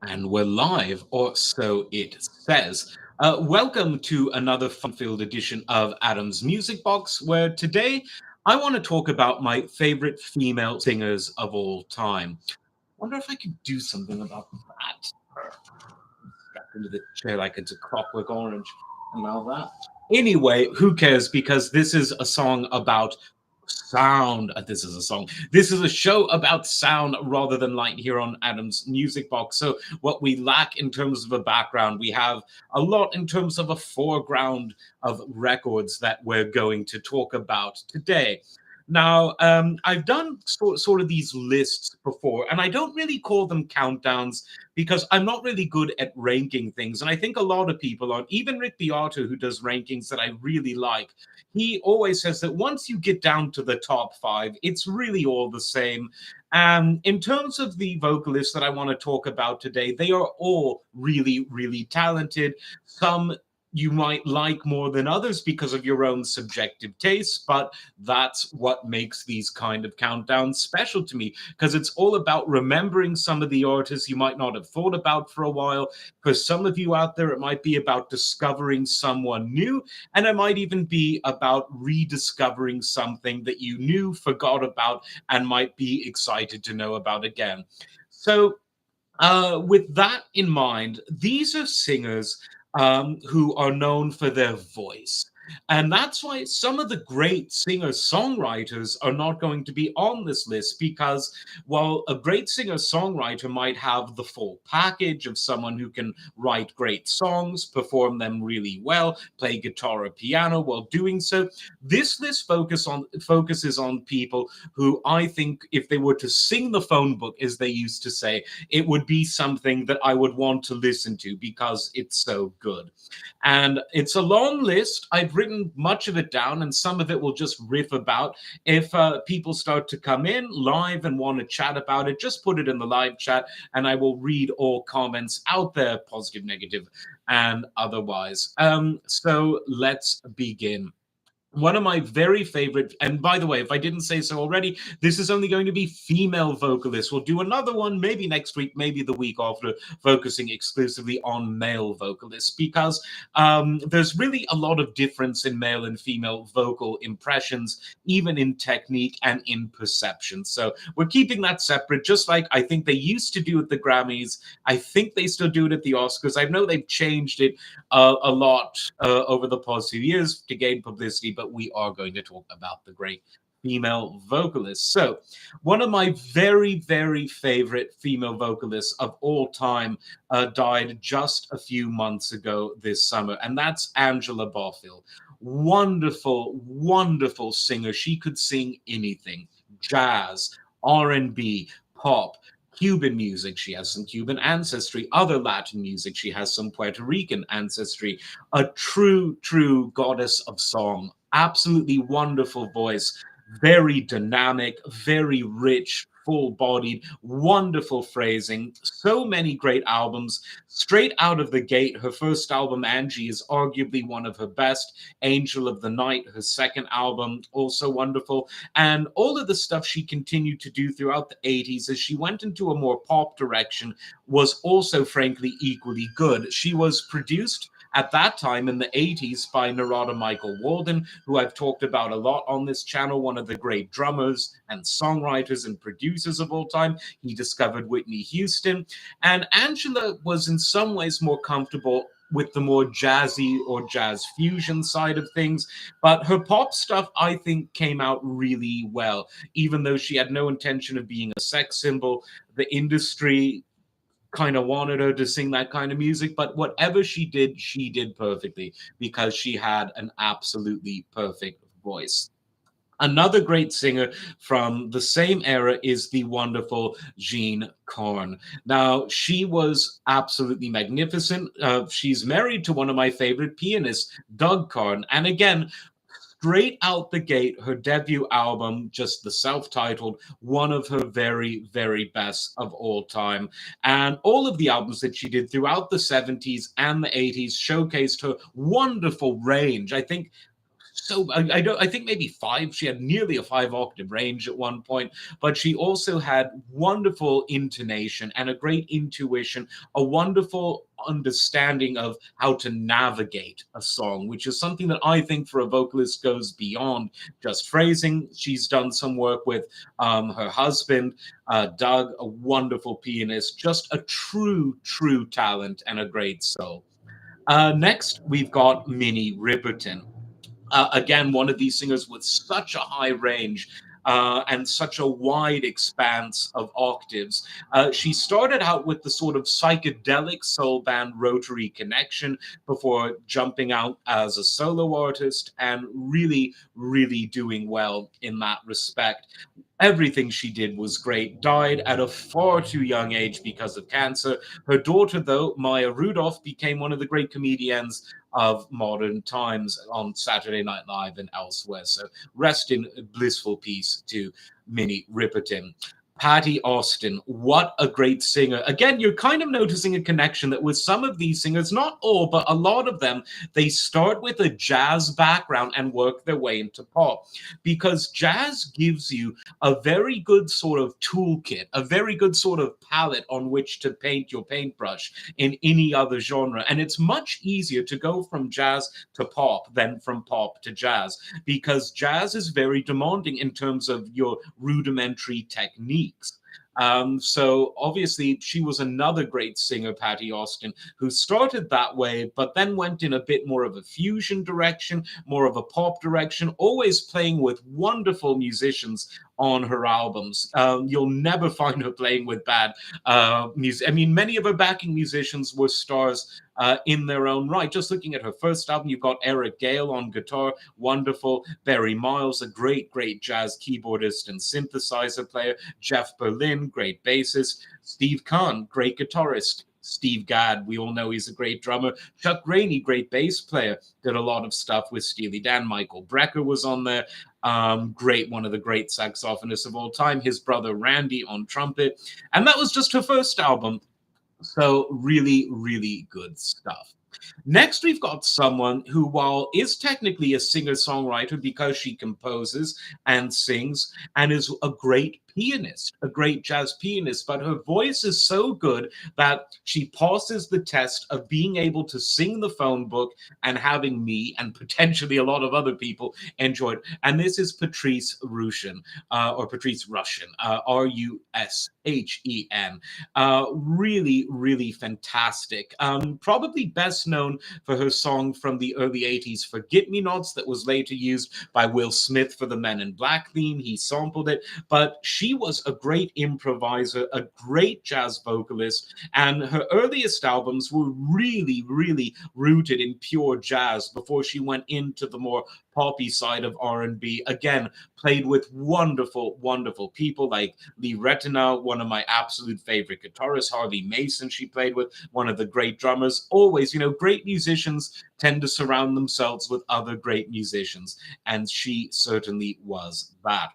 And we're live, or so it says. Welcome to another fun-filled edition of Adam's Music Box, where today I want to talk about my favorite female singers of all time. Wonder if I could do something about that. Strapped into the chair like it's a clockwork orange, and all that. Anyway, who cares? Because this is a song about sound. This is a song. This is a show about sound rather than light here on Adam's Music Box. So, what we lack in terms of a background, we have a lot in terms of a foreground of records that we're going to talk about today. Now, I've done sort of these lists before, and I don't really call them countdowns because I'm not really good at ranking things. And I think a lot of people are, even Rick Beato, who does rankings that I really like, he always says that once you get down to the top five, it's really all the same. And in terms of the vocalists that I want to talk about today, they are all really, really talented. Some you might like more than others because of your own subjective tastes, but that's what makes these kind of countdowns special to me, because it's all about remembering some of the artists you might not have thought about for a while. For some of you out there, it might be about discovering someone new, and it might even be about rediscovering something that you knew, forgot about, and might be excited to know about again. So, with that in mind, these are singers who are known for their voice. And that's why some of the great singer songwriters are not going to be on this list, because while a great singer songwriter might have the full package of someone who can write great songs, perform them really well, play guitar or piano while doing so, this list focuses on people who I think if they were to sing the phone book, as they used to say, it would be something that I would want to listen to because it's so good. And it's a long list. I've written much of it down, and some of it will just riff about. If people start to come in live and want to chat about it, just put it in the live chat, and I will read all comments out there, positive, negative, and otherwise. So let's begin. One of my very favorite, and by the way, if I didn't say so already, this is only going to be female vocalists. We'll do another one maybe next week, maybe the week after, focusing exclusively on male vocalists, because there's really a lot of difference in male and female vocal impressions, even in technique and in perception. So we're keeping that separate, just like I think they used to do at the Grammys. I think they still do it at the Oscars. I know they've changed it a lot over the past few years to gain publicity, but we are going to talk about the great female vocalists. So, one of my very, very favorite female vocalists of all time died just a few months ago this summer, and that's Angela Bofill. Wonderful, wonderful singer. She could sing anything: jazz, R&B, pop, Cuban music. She has some Cuban ancestry. Other Latin music. She has some Puerto Rican ancestry. A true, true goddess of song. Absolutely wonderful voice. Very dynamic, very rich, full bodied, wonderful phrasing. So many great albums. Straight out of the gate, her first album, Angie, is arguably one of her best. Angel of the Night, her second album, also wonderful. And all of the stuff she continued to do throughout the 80s as she went into a more pop direction was also, frankly, equally good. She was produced at that time in the 80s by Narada Michael Walden, who I've talked about a lot on this channel, one of the great drummers and songwriters and producers of all time. He discovered Whitney Houston. And Angela was in some ways more comfortable with the more jazzy or jazz fusion side of things. But her pop stuff, I think, came out really well, even though she had no intention of being a sex symbol. The industry kind of wanted her to sing that kind of music, but whatever she did perfectly because she had an absolutely perfect voice. Another great singer from the same era is the wonderful Jean Carn. Now, she was absolutely magnificent. She's married to one of my favorite pianists, Doug Carn. And again, straight out the gate, her debut album, just the self-titled, one of her very, very best of all time. And all of the albums that she did throughout the 70s and the 80s showcased her wonderful range. I think so I don't I think maybe five. She had nearly a 5 octave range at one point, but she also had wonderful intonation and a great intuition, a wonderful understanding of how to navigate a song, which is something that I think for a vocalist goes beyond just phrasing. She's done some work with her husband, Doug, a wonderful pianist, just a true talent and a great soul. Next, we've got Minnie Riperton. Again, one of these singers with such a high range and such a wide expanse of octaves. She started out with the sort of psychedelic soul band Rotary Connection before jumping out as a solo artist and really doing well in that respect. Everything she did was great. Died at a far too young age because of cancer. Her daughter, though, Maya Rudolph, became one of the great comedians of modern times on Saturday Night Live and elsewhere. So rest in blissful peace to Minnie Riperton. Patty Austin, what a great singer. Again, you're kind of noticing a connection that with some of these singers, not all, but a lot of them, they start with a jazz background and work their way into pop because jazz gives you a very good sort of toolkit, a very good sort of palette on which to paint your paintbrush in any other genre. And it's much easier to go from jazz to pop than from pop to jazz because jazz is very demanding in terms of your rudimentary techniques. So obviously she was another great singer, Patty Austin, who started that way, but then went in a bit more of a fusion direction, more of a pop direction, always playing with wonderful musicians on her albums. You'll never find her playing with bad music. I mean, many of her backing musicians were stars in their own right. Just looking at her first album, you've got Eric Gale on guitar, wonderful. Barry Miles, a great jazz keyboardist and synthesizer player. Jeff Berlin, great bassist. Steve Kahn, great guitarist. Steve Gadd, we all know he's a great drummer. Chuck Rainey, great bass player, did a lot of stuff with Steely Dan. Michael Brecker was on there. Great, one of the great saxophonists of all time. His brother Randy on trumpet. And that was just her first album. So really good stuff. Next, we've got someone who, while is technically a singer-songwriter because she composes and sings and is a great pianist, a great jazz pianist, but her voice is so good that she passes the test of being able to sing the phone book and having me and potentially a lot of other people enjoy it. And this is Patrice Rushen, or Patrice Rushen, Rushen. Really fantastic. Probably best known for her song from the early 80s, Forget Me Nots, that was later used by Will Smith for the Men in Black theme. He sampled it, but she was a great improviser, a great jazz vocalist, and her earliest albums were really rooted in pure jazz before she went into the more poppy side of R&B. Again, played with wonderful people like Lee Retina, one of my absolute favorite guitarists, Harvey Mason she played with, one of the great drummers. Always, great musicians tend to surround themselves with other great musicians, and she certainly was that.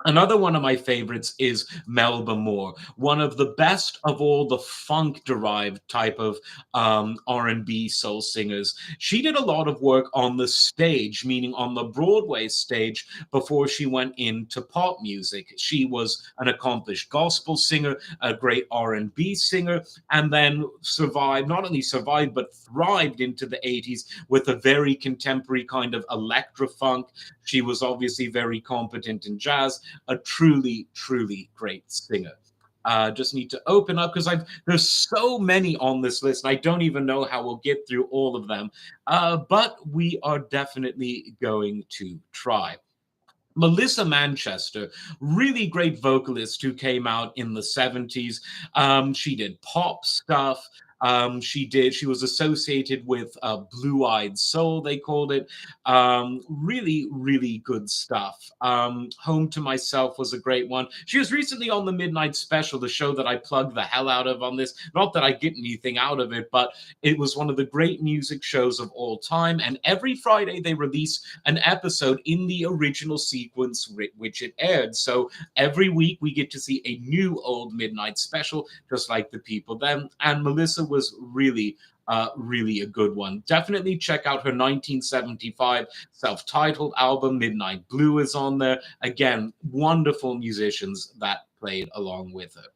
Another one of my favorites is Melba Moore, one of the best of all the funk-derived type of R&B soul singers. She did a lot of work on the stage, meaning on the Broadway stage, before she went into pop music. She was an accomplished gospel singer, a great R&B singer, and then not only survived, but thrived into the 80s with a very contemporary kind of electro-funk. She was obviously very competent in jazz, a truly great singer. Just need to open up because there's so many on this list. And I don't even know how we'll get through all of them, but we are definitely going to try. Melissa Manchester, really great vocalist who came out in the 70s. She did pop stuff. She was associated with Blue-Eyed Soul, they called it. Really good stuff. Home to Myself was a great one. She was recently on the Midnight Special, the show that I plugged the hell out of on this. Not that I get anything out of it, but it was one of the great music shows of all time. And every Friday they release an episode in the original sequence which it aired. So every week we get to see a new old Midnight Special, just like the people then. And Melissa was really a good one. Definitely check out her 1975 self-titled album. Midnight Blue is on there. Again, wonderful musicians that played along with her.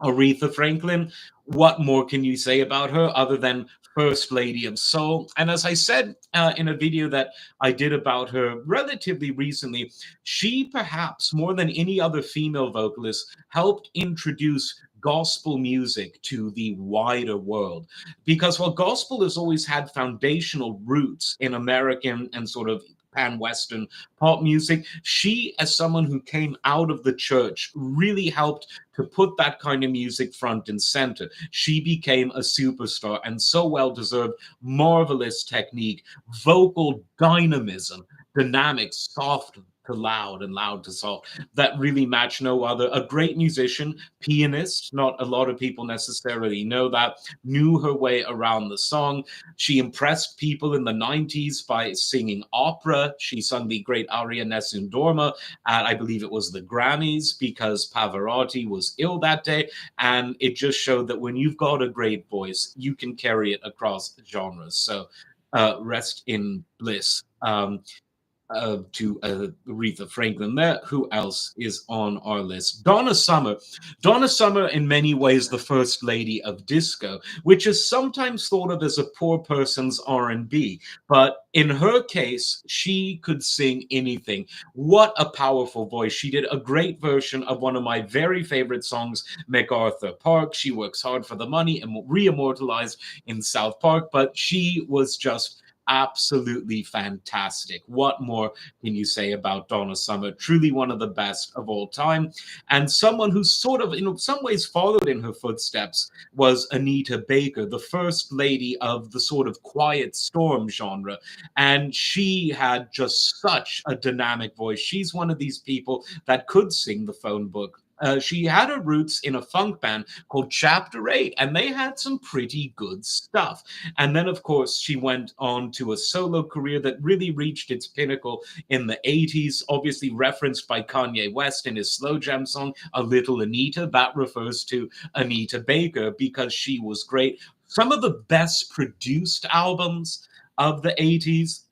Aretha Franklin, what more can you say about her other than First Lady of Soul? And as I said in a video that I did about her relatively recently, she perhaps more than any other female vocalist helped introduce gospel music to the wider world. Because while gospel has always had foundational roots in American and sort of pan-Western pop music, she, as someone who came out of the church, really helped to put that kind of music front and center. She became a superstar and so well deserved. Marvelous technique, vocal dynamism, dynamics, soft to loud and loud to soft, that really match no other. A great musician, pianist, not a lot of people necessarily know that, knew her way around the song. She impressed people in the 90s by singing opera. She sung the great aria Nessun Dorma at, I believe it was the Grammys, because Pavarotti was ill that day. And it just showed that when you've got a great voice, you can carry it across genres. So rest in bliss. To Aretha Franklin there. Who else is on our list? Donna Summer. Donna Summer, in many ways, the first lady of disco, which is sometimes thought of as a poor person's R&B. But in her case, she could sing anything. What a powerful voice. She did a great version of one of my very favorite songs, MacArthur Park. She works hard for the money and re-immortalized in South Park, but she was just absolutely fantastic. What more can you say about Donna Summer? Truly one of the best of all time. And someone who sort of, in some ways, followed in her footsteps was Anita Baker, the first lady of the sort of quiet storm genre. And she had just such a dynamic voice. She's one of these people that could sing the phone book. She had her roots in a funk band called Chapter 8, and they had some pretty good stuff. And then, of course, she went on to a solo career that really reached its pinnacle in the 80s, obviously referenced by Kanye West in his slow jam song, A Little Anita. That refers to Anita Baker because she was great. Some of the best produced albums of the 80s,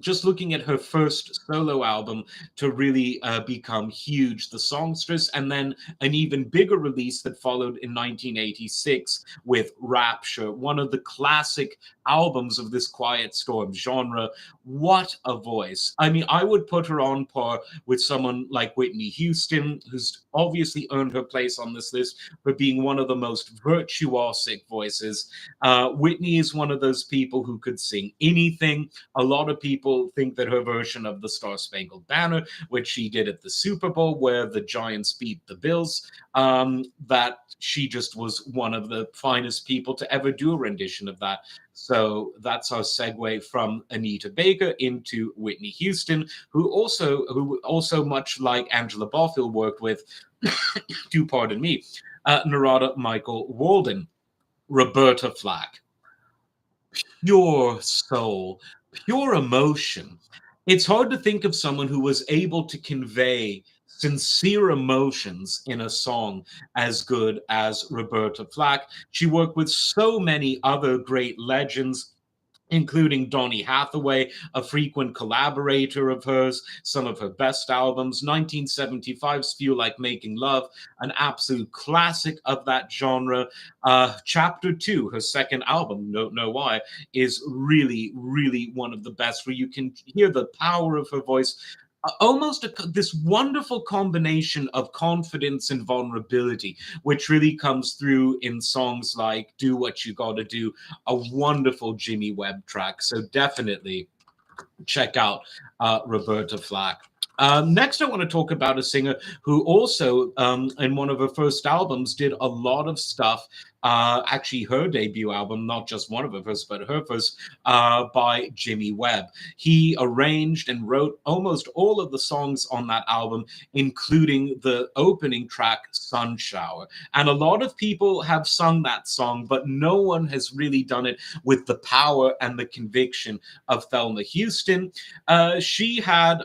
just looking at her first solo album to really become huge, The Songstress, and then an even bigger release that followed in 1986 with Rapture, one of the classic albums of this quiet storm genre. What a voice. I mean, I would put her on par with someone like Whitney Houston, who's obviously earned her place on this list for being one of the most virtuosic voices. Whitney is one of those people who could sing anything. A lot of people think that her version of the Star Spangled Banner, which she did at the Super Bowl, where the Giants beat the Bills, that she just was one of the finest people to ever do a rendition of that. So that's our segue from Anita Baker into Whitney Houston, who also much like Angela Bofill worked with, do pardon me, Narada Michael Walden. Roberta Flack, pure soul, pure emotion. It's hard to think of someone who was able to convey sincere emotions in a song as good as Roberta Flack. She worked with so many other great legends, including Donny Hathaway, a frequent collaborator of hers, some of her best albums, 1975's Feel Like Making Love, an absolute classic of that genre. Chapter 2, her second album, Don't Know Why, is really, really one of the best, where you can hear the power of her voice, almost this wonderful combination of confidence and vulnerability, which really comes through in songs like Do What You Gotta Do, a wonderful Jimmy Webb track. So definitely check out Roberta Flack. Next, I want to talk about a singer who also, in one of her first albums, did a lot of stuff. Actually, her debut album, not just one of her first, but her first, by Jimmy Webb. He arranged and wrote almost all of the songs on that album, including the opening track, Sun Shower. And a lot of people have sung that song, but no one has really done it with the power and the conviction of Thelma Houston. She had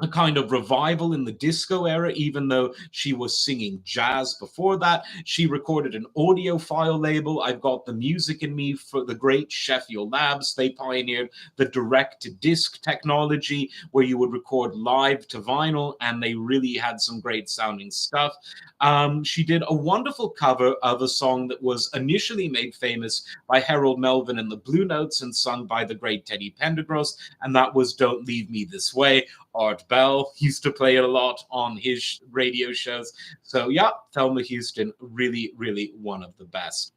a kind of revival in the disco era, even though she was singing jazz before that. She recorded an audiophile label. I've got the music in me for the great Sheffield Labs. They pioneered the direct to disc technology where you would record live to vinyl, and they really had some great sounding stuff. She did a wonderful cover of a song that was initially made famous by Harold Melvin and the Blue Notes and sung by the great Teddy Pendergrass, and that was Don't Leave Me This Way. Art Bell used to play it a lot on his radio shows. So, yeah, Thelma Houston, really, really one of the best.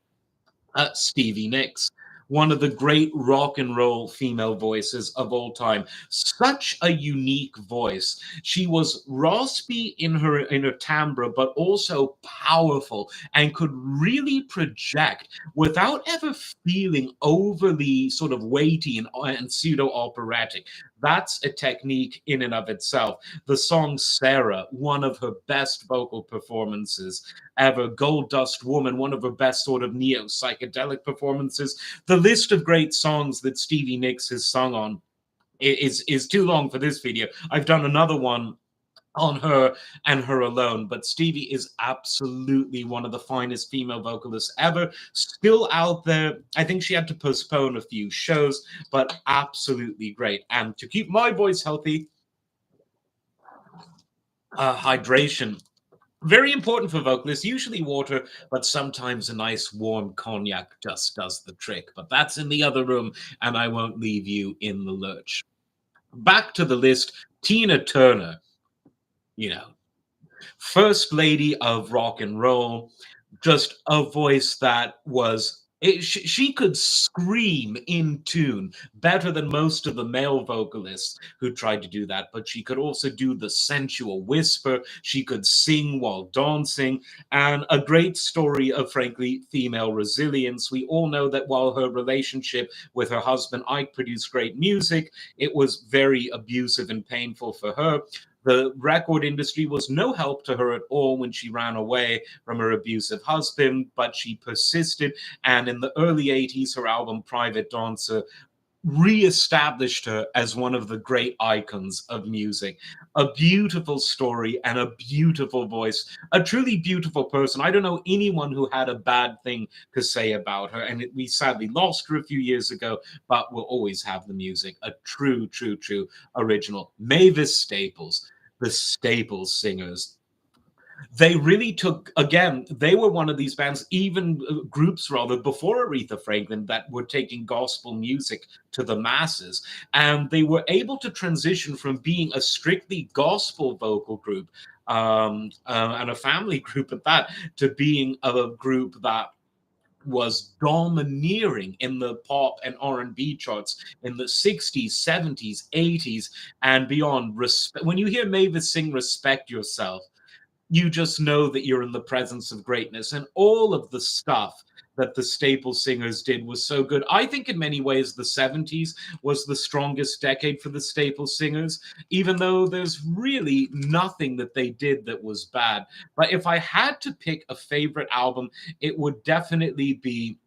Stevie Nicks, one of the great rock and roll female voices of all time. Such a unique voice. She was raspy in her timbre, but also powerful and could really project without ever feeling overly sort of weighty and pseudo operatic. That's a technique in and of itself. The song Sarah, one of her best vocal performances ever. Gold Dust Woman, one of her best sort of neo psychedelic performances. The list of great songs that Stevie Nicks has sung on is too long for this video. I've done another one on her and her alone, but Stevie is absolutely one of the finest female vocalists ever, still out there. I think she had to postpone a few shows, but absolutely great. And to keep my voice healthy, hydration, very important for vocalists, usually water, but sometimes a nice warm cognac just does the trick. But that's in the other room, and I won't leave you in the lurch. Back to the list, Tina Turner, you know, first lady of rock and roll, just a voice that was she could scream in tune better than most of the male vocalists who tried to do that, but she could also do the sensual whisper. She could sing while dancing, and a great story of, frankly, female resilience. We all know that while her relationship with her husband Ike produced great music, it was very abusive and painful for her. The record industry was no help to her at all when she ran away from her abusive husband, but she persisted. And in the early 80s, her album Private Dancer re-established her as one of the great icons of music. A beautiful story and a beautiful voice, a truly beautiful person. I don't know anyone who had a bad thing to say about her, and we sadly lost her a few years ago, but we'll always have the music. A true, true, true original. Mavis Staples, the Staples Singers, they really took, again, they were one of these bands, even groups rather, before Aretha Franklin, that were taking gospel music to the masses. And they were able to transition from being a strictly gospel vocal group, and a family group at that, to being a group that was domineering in the pop and R&B charts in the 60s, 70s, 80s, and beyond. When you hear Mavis sing Respect Yourself, you just know that you're in the presence of greatness. And all of the stuff that the Staple Singers did was so good. I think in many ways the 70s was the strongest decade for the Staple Singers, even though there's really nothing that they did that was bad. But if I had to pick a favorite album, it would definitely be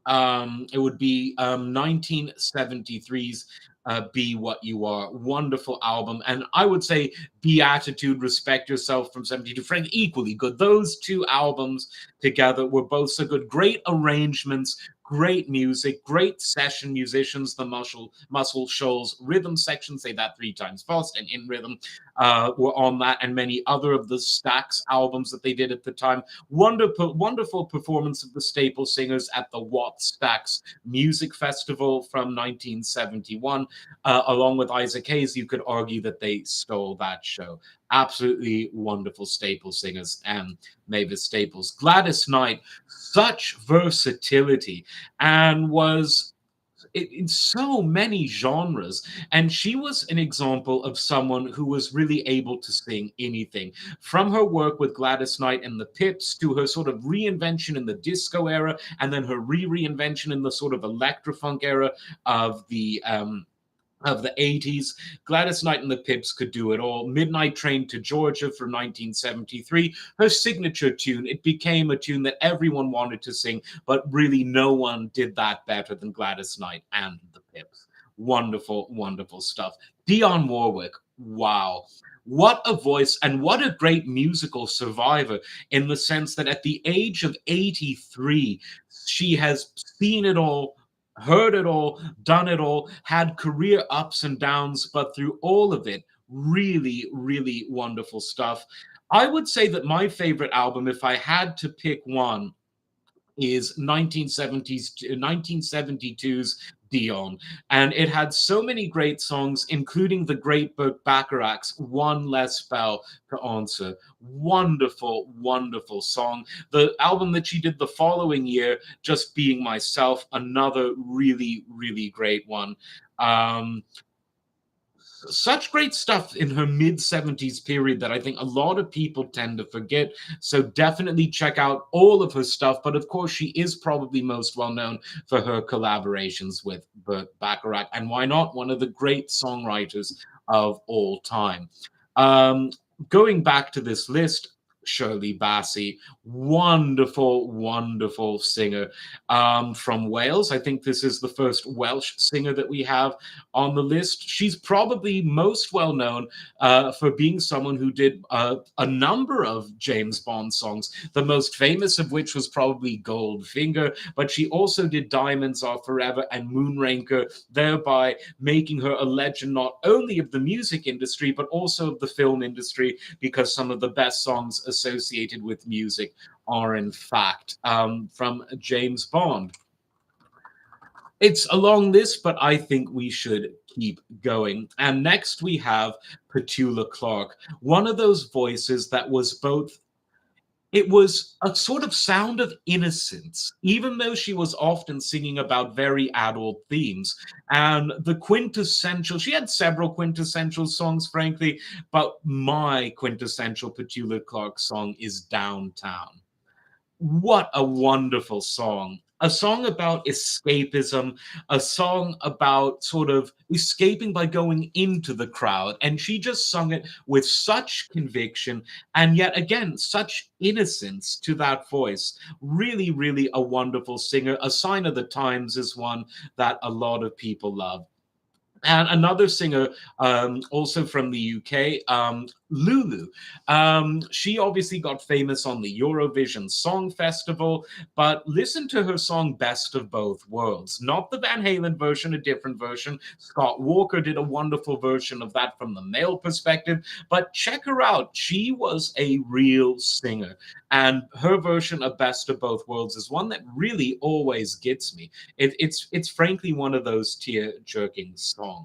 1973's Be What You Are. Wonderful album. And I would say Beatitude, Respect Yourself from 72, Frank, equally good. Those two albums together were both so good. Great arrangements, great music, great session musicians, the Muscle Shoals rhythm section, say that 3 times fast, and In Rhythm were on that, and many other of the Stax albums that they did at the time. Wonderful, wonderful performance of the Staple Singers at the Watt Stax Music Festival from 1971. Along with Isaac Hayes, you could argue that they stole that show. Absolutely wonderful Staple Singers and Mavis Staples. Gladys Knight, such versatility, and was in so many genres. And she was an example of someone who was really able to sing anything. From her work with Gladys Knight and the Pips to her sort of reinvention in the disco era, and then her reinvention in the sort of electrofunk era of the 80s. Gladys Knight and the Pips could do it all. Midnight Train to Georgia from 1973, her signature tune. It became a tune that everyone wanted to sing, but really no one did that better than Gladys Knight and the Pips. Wonderful, wonderful stuff. Dionne Warwick, Wow. What a voice and what a great musical survivor, in the sense that at the age of 83, she has seen it all, heard it all, done it all, had career ups and downs, but through all of it, really, really wonderful stuff. I would say that my favorite album, if I had to pick one, is 1972's Dion. And it had so many great songs, including the great Burt Bacharach's One Less Bell to Answer. Wonderful, wonderful song. The album that she did the following year, Just Being Myself, another really, really great one. Um, Such great stuff in her mid 70s period that I think a lot of people tend to forget. So definitely check out all of her stuff. But of course, she is probably most well known for her collaborations with Burt Bacharach. And why not? One of the great songwriters of all time. Um, Going back to this list, Shirley Bassey, wonderful, wonderful singer from Wales. I think this is the first Welsh singer that we have on the list. She's probably most well known for being someone who did a number of James Bond songs, the most famous of which was probably Goldfinger, but she also did Diamonds Are Forever and Moonraker, thereby making her a legend not only of the music industry, but also of the film industry, because some of the best songs associated with music are, in fact, from James Bond. It's a long list, but I think we should keep going. And next we have Petula Clark, one of those voices that was both, it was a sort of sound of innocence, even though she was often singing about very adult themes. And the quintessential, she had several quintessential songs, frankly, but my quintessential Petula Clark song is Downtown. What a wonderful song. A song about escapism, a song about sort of escaping by going into the crowd. And she just sung it with such conviction and yet again, such innocence to that voice. Really, really a wonderful singer. A Sign of the Times is one that a lot of people love. And another singer, also from the UK, Lulu. She obviously got famous on the Eurovision Song Festival, but listen to her song Best of Both Worlds. Not the Van Halen version, a different version. Scott Walker did a wonderful version of that from the male perspective, but check her out. She was a real singer. And her version of Best of Both Worlds is one that really always gets me. It's frankly one of those tear-jerking songs.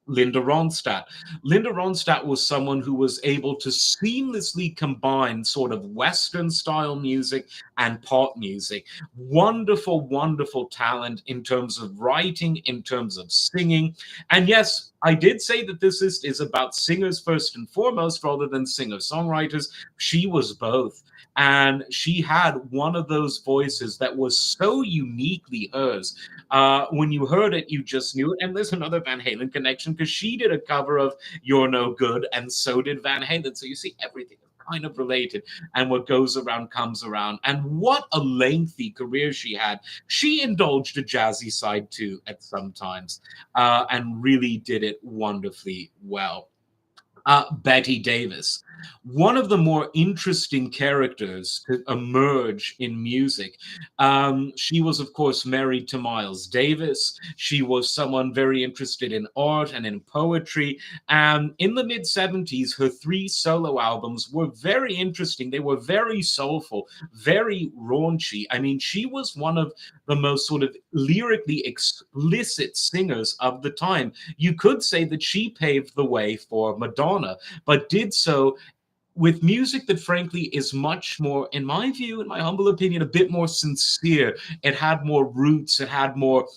Linda Ronstadt. Linda Ronstadt was someone who was able to seamlessly combine sort of Western style music and pop music. Wonderful, wonderful talent in terms of writing, in terms of singing. And yes, I did say that this list is about singers first and foremost rather than singer songwriters. She was both. And she had one of those voices that was so uniquely hers. When you heard it, you just knew it. And there's another Van Halen connection because she did a cover of You're No Good, and so did Van Halen. So you see, everything is kind of related. And what goes around comes around. And what a lengthy career she had. She indulged a jazzy side too at some times, and really did it wonderfully well. Betty Davis, one of the more interesting characters to emerge in music. She was, of course, married to Miles Davis. She was someone very interested in art and in poetry. And in the mid 70s, her three solo albums were very interesting. They were very soulful, very raunchy. I mean, she was one of the most sort of lyrically explicit singers of the time. You could say that she paved the way for Madonna, but did so with music that frankly is much more, in my view, in my humble opinion, a bit more sincere. It had more roots, it had more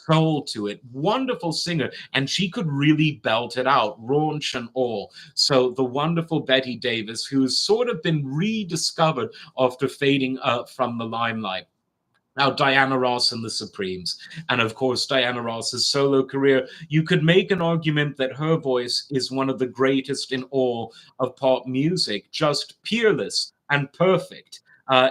soul to it. Wonderful singer, and she could really belt it out, raunch and all. So the wonderful Betty Davis, who's sort of been rediscovered after fading from the limelight. Now, Diana Ross and the Supremes. And of course, Diana Ross's solo career. You could make an argument that her voice is one of the greatest in all of pop music, just peerless and perfect.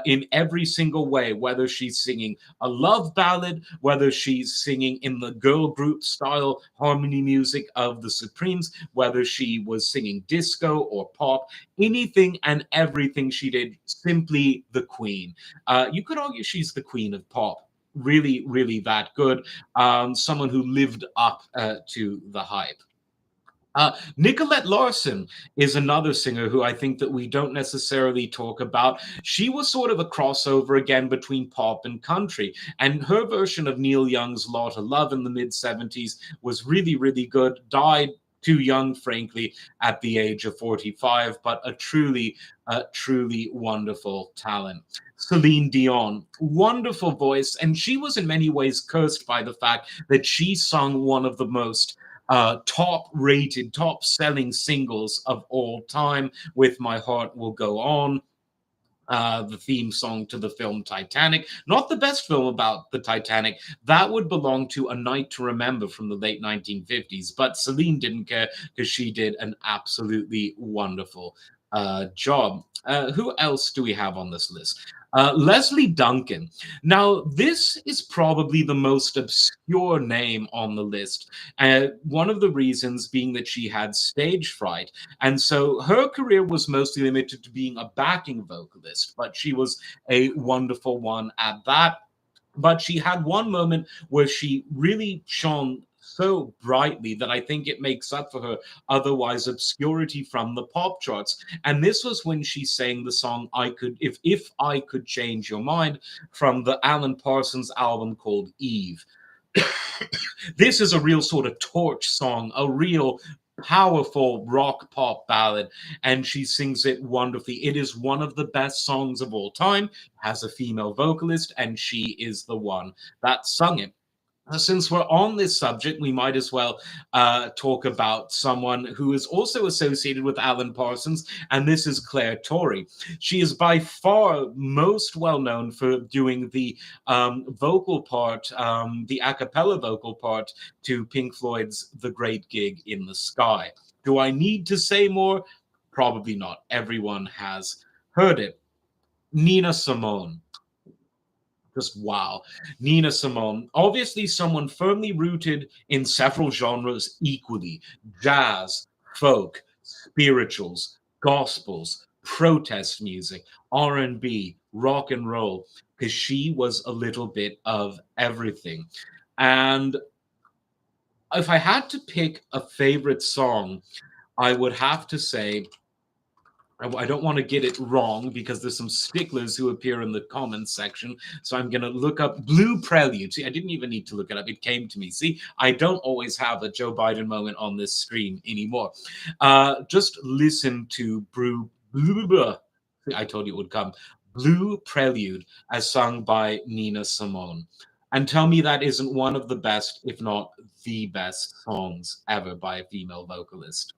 in every single way, whether she's singing a love ballad, whether she's singing in the girl group style harmony music of the Supremes, whether she was singing disco or pop, anything and everything she did, simply the queen. You could argue she's the queen of pop. Really, really that good. Someone who lived up to the hype. Nicolette Larson is another singer who I think that we don't necessarily talk about. She was sort of a crossover again between pop and country, and her version of Neil Young's "Law to Love" in the mid '70s was really, really good. Died too young, frankly, at the age of 45, but truly wonderful talent. Celine Dion, wonderful voice, and she was in many ways cursed by the fact that she sung one of the most top rated, top selling singles of all time with My Heart Will Go On. The theme song to the film Titanic. Not the best film about the Titanic. That would belong to A Night to Remember from the late 1950s. But Celine didn't care because she did an absolutely wonderful job. Who else do we have on this list? Leslie Duncan. Now, this is probably the most obscure name on the list. One of the reasons being that she had stage fright. And so her career was mostly limited to being a backing vocalist, but she was a wonderful one at that. But she had one moment where she really shone so brightly that I think it makes up for her otherwise obscurity from the pop charts. And this was when she sang the song "I Could If I Could Change Your Mind" from the Alan Parsons album called Eve. This is a real sort of torch song, a real powerful rock pop ballad, and she sings it wonderfully. It is one of the best songs of all time, has a female vocalist, and she is the one that sung it. Since we're on this subject, we might as well talk about someone who is also associated with Alan Parsons, and this is Claire Torrey. She is by far most well known for doing the vocal part, the a cappella vocal part to Pink Floyd's The Great Gig in the Sky. Do I need to say more? Probably not. Everyone has heard it. Nina Simone. Just wow. Nina Simone, obviously someone firmly rooted in several genres equally: jazz, folk, spirituals, gospels, protest music, R&B, rock and roll, because she was a little bit of everything. And if I had to pick a favorite song, I would have to say I don't want to get it wrong because there's some sticklers who appear in the comments section. So I'm going to look up Blue Prelude. See, I didn't even need to look it up. It came to me. See, I don't always have a Joe Biden moment on this screen anymore. Just listen to I told you it would come. Blue Prelude as sung by Nina Simone. And tell me that isn't one of the best, if not the best songs ever by a female vocalist.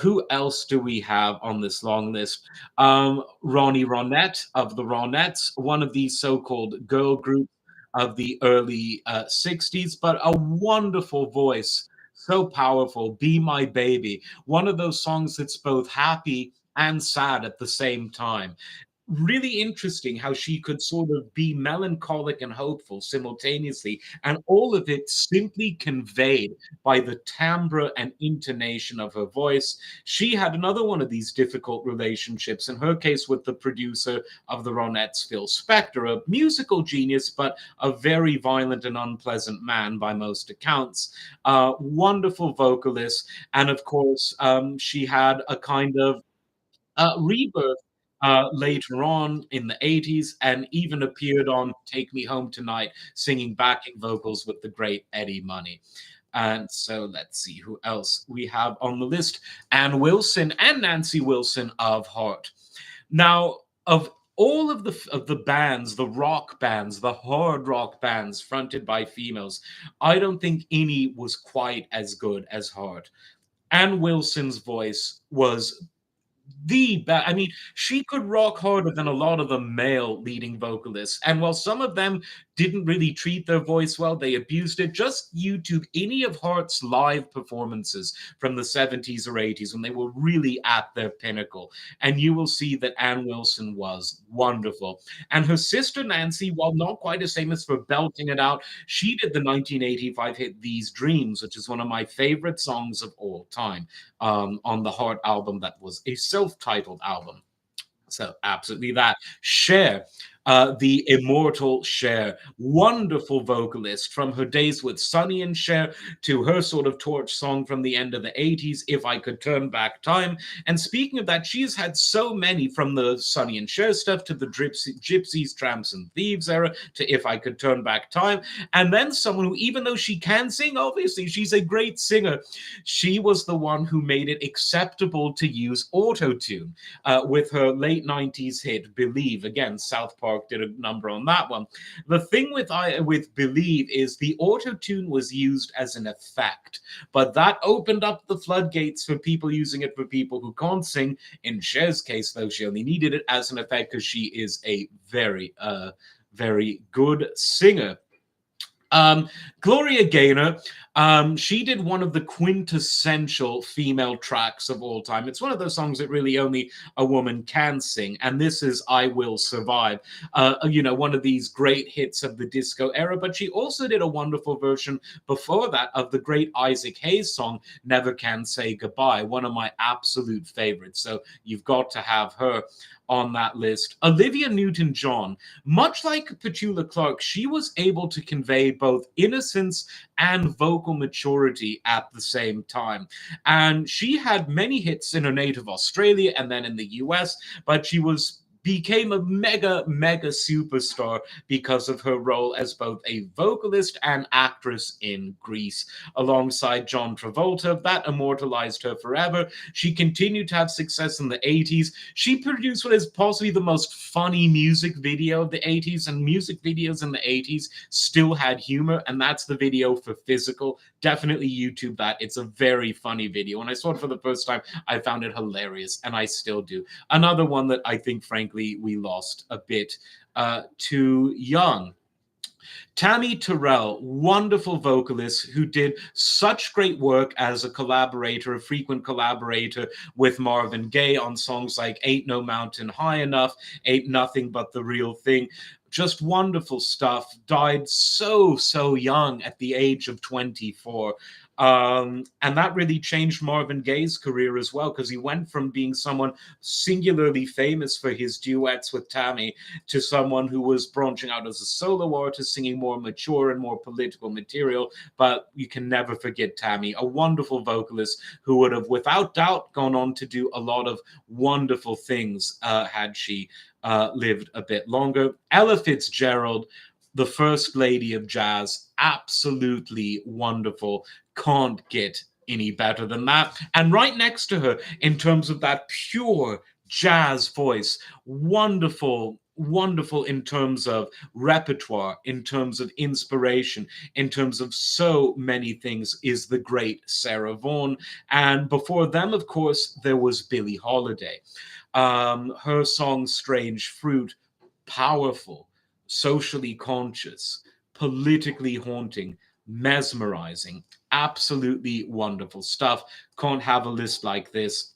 Who else do we have on this long list? Ronnie Ronette of the Ronettes, one of these so-called girl groups of the early '60s, but a wonderful voice, so powerful. "Be My Baby," one of those songs that's both happy and sad at the same time. Really interesting how she could sort of be melancholic and hopeful simultaneously, and all of it simply conveyed by the timbre and intonation of her voice. She had another one of these difficult relationships, in her case with the producer of the Ronettes, Phil Spector, a musical genius, but a very violent and unpleasant man by most accounts. Wonderful vocalist. And of course, she had a kind of rebirth later on in the '80s, and even appeared on Take Me Home Tonight, singing backing vocals with the great Eddie Money. And so let's see who else we have on the list. Ann Wilson and Nancy Wilson of Heart. Now, of all of the bands, the rock bands, the hard rock bands fronted by females, I don't think any was quite as good as Heart. Ann Wilson's voice was the best. She could rock harder than a lot of the male leading vocalists. And while some of them didn't really treat their voice well. They abused it. Just YouTube any of Heart's live performances from the 70s or 80s when they were really at their pinnacle, and you will see that Ann Wilson was wonderful. And her sister Nancy, while not quite as famous for belting it out, she did the 1985 hit These Dreams, which is one of my favorite songs of all time, on the Heart album that was a self-titled album. So absolutely that. Cher, the immortal Cher, wonderful vocalist from her days with Sonny and Cher to her sort of torch song from the end of the 80s, If I Could Turn Back Time. And speaking of that, she's had so many, from the Sonny and Cher stuff to the Gypsies, Tramps and Thieves era to If I Could Turn Back Time. And then someone who, even though she can sing, obviously she's a great singer, she was the one who made it acceptable to use auto-tune with her late 90s hit Believe. Again, South Park did a number on that one. The thing with Believe is the auto-tune was used as an effect, but that opened up the floodgates for people using it for people who can't sing. In Cher's case, though, she only needed it as an effect because she is a very, very good singer. Gloria Gaynor, she did one of the quintessential female tracks of all time. It's one of those songs that really only a woman can sing, and this is I Will Survive, one of these great hits of the disco era, but she also did a wonderful version before that of the great Isaac Hayes song, Never Can Say Goodbye, one of my absolute favorites, so you've got to have her on that list. Olivia Newton-John, much like Petula Clark, she was able to convey both innocence and vocal maturity at the same time. And she had many hits in her native Australia and then in the US, but she became a mega superstar because of her role as both a vocalist and actress in Grease, alongside John Travolta. That immortalized her forever. She continued to have success in the 80s. She produced what is possibly the most funny music video of the 80s, and music videos in the 80s still had humor, and that's the video for Physical. Definitely YouTube that. It's a very funny video. When I saw it for the first time, I found it hilarious, and I still do. Another one that I think, frankly, we lost a bit too young. Tammy Terrell, wonderful vocalist who did such great work as a collaborator, a frequent collaborator with Marvin Gaye on songs like Ain't No Mountain High Enough, Ain't Nothing But the Real Thing. Just wonderful stuff. Died so young at the age of 24. And that really changed Marvin Gaye's career as well, because he went from being someone singularly famous for his duets with Tammy to someone who was branching out as a solo artist, singing more mature and more political material. But you can never forget Tammy, a wonderful vocalist who would have, without doubt, gone on to do a lot of wonderful things had she lived a bit longer. Ella Fitzgerald, the first lady of jazz, absolutely wonderful. Can't get any better than that. And right next to her, in terms of that pure jazz voice, wonderful in terms of repertoire, in terms of inspiration, in terms of so many things, is the great Sarah Vaughan. And before them, of course, there was Billie Holiday. Her song Strange Fruit, powerful, socially conscious, politically haunting, mesmerizing, absolutely wonderful stuff. Can't have a list like this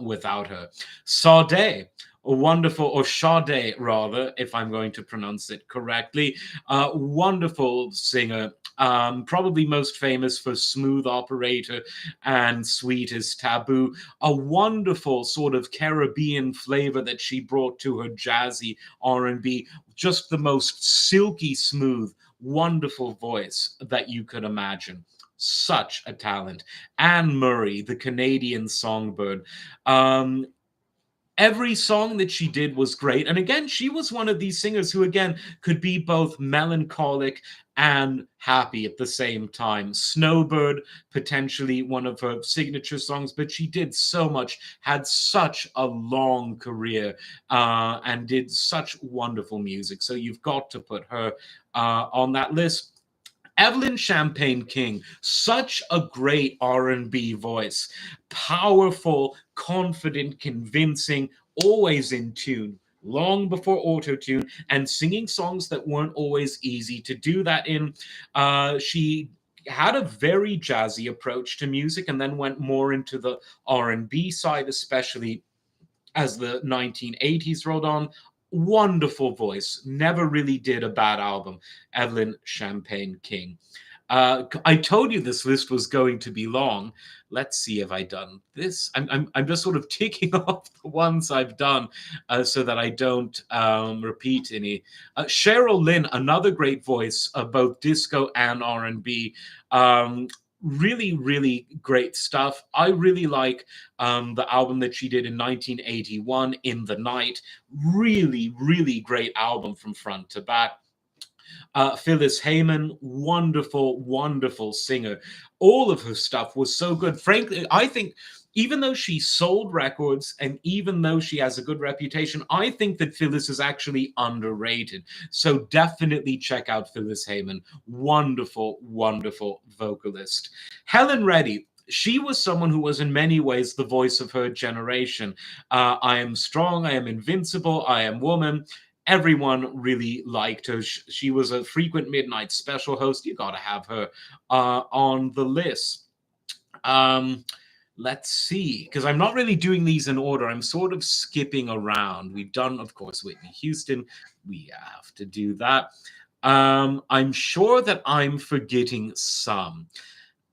without her. Sade, a wonderful, or Sade rather, if I'm going to pronounce it correctly, wonderful singer, probably most famous for Smooth Operator and Sweet as Taboo, a wonderful sort of Caribbean flavor that she brought to her jazzy R&B, just the most silky smooth, wonderful voice that you could imagine. Such a talent. Anne Murray, the Canadian songbird. Every song that she did was great. And again, she was one of these singers who, again, could be both melancholic and happy at the same time. Snowbird, potentially one of her signature songs, but she did so much, had such a long career, and did such wonderful music. So you've got to put her on that list. Evelyn Champagne King, such a great R&B voice, powerful, confident, convincing, always in tune, long before autotune, and singing songs that weren't always easy to do that in. She had a very jazzy approach to music and then went more into the R&B side, especially as the 1980s rolled on. Wonderful voice, never really did a bad album. Evelyn Champagne King. I told you this list was going to be long. Let's see if I done this. I'm just sort of ticking off the ones I've done so that I don't repeat any. Cheryl Lynn, another great voice of both disco and R&B. Really, really great stuff. I really like the album that she did in 1981, In the Night. Really, really great album from front to back. Phyllis Heyman, wonderful, wonderful singer. All of her stuff was so good. Frankly, I think even though she sold records and even though she has a good reputation, I think that Phyllis is actually underrated. So definitely check out Phyllis Heyman. Wonderful, wonderful vocalist. Helen Reddy. She was someone who was in many ways the voice of her generation. I am strong, I am invincible, I am woman. Everyone really liked her. She was a frequent midnight special host. You got to have her on the list. Let's see, because I'm not really doing these in order. I'm sort of skipping around. We've done, of course, Whitney Houston. We have to do that. I'm sure that I'm forgetting some.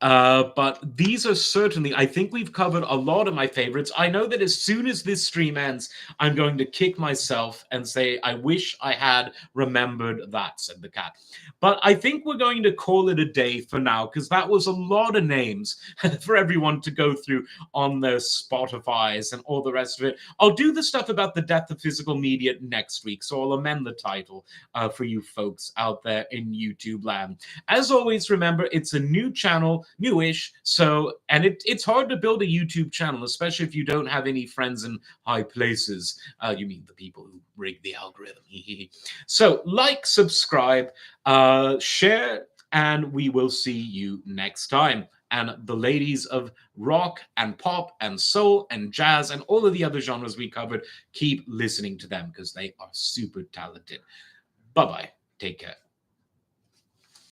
But these are certainly, I think we've covered a lot of my favorites. I know that as soon as this stream ends, I'm going to kick myself and say, I wish I had remembered that, said the cat. But I think we're going to call it a day for now, because that was a lot of names for everyone to go through on their Spotify's and all the rest of it. I'll do the stuff about the death of physical media next week, so I'll amend the title for you folks out there in YouTube land. As always, remember, it's a new channel, newish, so and it's hard to build a YouTube channel, especially if you don't have any friends in high places. You mean the people who rig the algorithm. So like, subscribe, share, and we will see you next time. And the ladies of rock and pop and soul and jazz and all of the other genres we covered, keep listening to them because they are super talented. Bye-bye. Take care.